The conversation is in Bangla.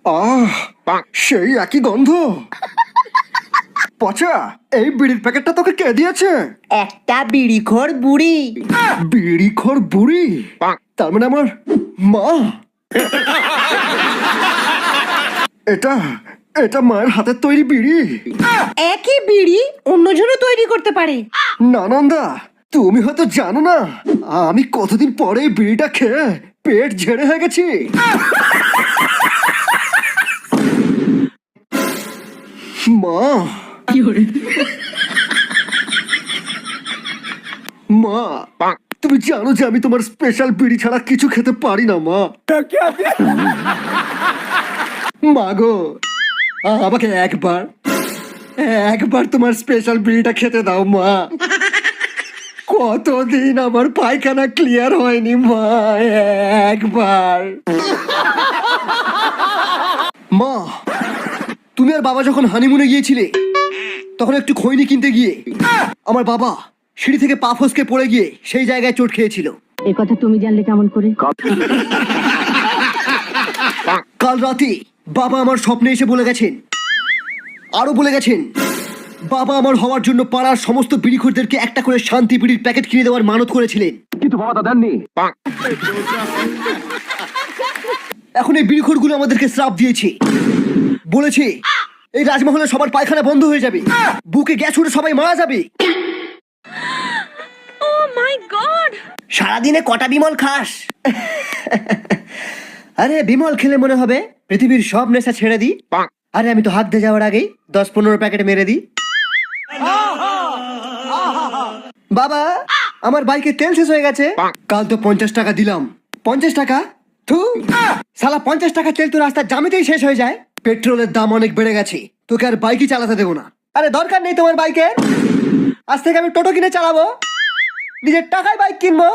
আহ, সেই একই গন্ধ। পচা, এই বিড়ির প্যাকেটটা তোকে কে দিয়েছে? একটা বিড়িখোর বুড়ি। বিড়িখোর বুড়ি? তার মানে আমার মা। এটা এটা মায়ের হাতের তৈরি বিড়ি। একই বিড়ি অন্যজনও তৈরি করতে পারে। নানন্দা, তুমি হয়তো জানো না, আমি কতদিন পরে এই বিড়িটা খেয়ে পেট ঝেড়ে হয়ে গেছি। মা, মা, তুমি জানো যে আমি তোমার স্পেশাল বিড়ি ছাড়া কিছু খেতে পারি না মা। মা গো, আমাকে একবার একবার তোমার স্পেশাল বিড়িটা খেতে দাও মা। কতদিন আমার পায়খানা ক্লিয়ার হয়নি মা, একবার। মা, তুমি আর বাবা যখন হানিমুনে গিয়েছিলে তখন একটু খৈনি কিনতে গিয়ে আমার বাবা সিঁড়ি থেকে পা ফসকে পড়ে গিয়ে সেই জায়গায় চোট খেয়েছিল। এ কথা তুমি জানলে কেমন করে? কাল রাতে বাবা আমার স্বপ্নে এসে বলে গেছেন, আরো বলে গেছেন বাবা আমার হওয়ার জন্য পাড়ার সমস্ত বিড়িখোরদেরকে একটা করে শান্তি বিড়ির প্যাকেট কিনে দেওয়ার মানত করেছিলেন, কিন্তু বাবা তা দেননি। এখন এই বিড়িখোরগুলো আমাদেরকে শ্রাপ দিয়েছে, বলেছে এই রাজমহলে সবার পায়খানা বন্ধ হয়ে যাবে, বুকে গ্যাস উঠে সবাই মারা যাবে। সারাদিনে কটা বিমল খাস? আরে বিমল খেলে মনে হবে পৃথিবীর সব নেশা ছেড়ে দিই। আরে আমি তো হাত দিয়ে যাওয়ার আগেই 10-15 প্যাকেট মেরে দিই। বাবা, আমার বাইকে তেল শেষ হয়ে গেছে। কাল তো 50 টাকা দিলাম। 50 টাকা? থু, শালা 50 টাকা তেল তো রাস্তার জামেতেই শেষ হয়ে যায়। পেট্রোলের দাম অনেক বেড়ে গেছে, তোকে আর বাইকই চালাতে দেবো না। আরে দরকার নেই তোমার বাইকের, আজ থেকে আমি টোটো কিনে চালাবো, নিজের টাকায় বাইক কিনবো।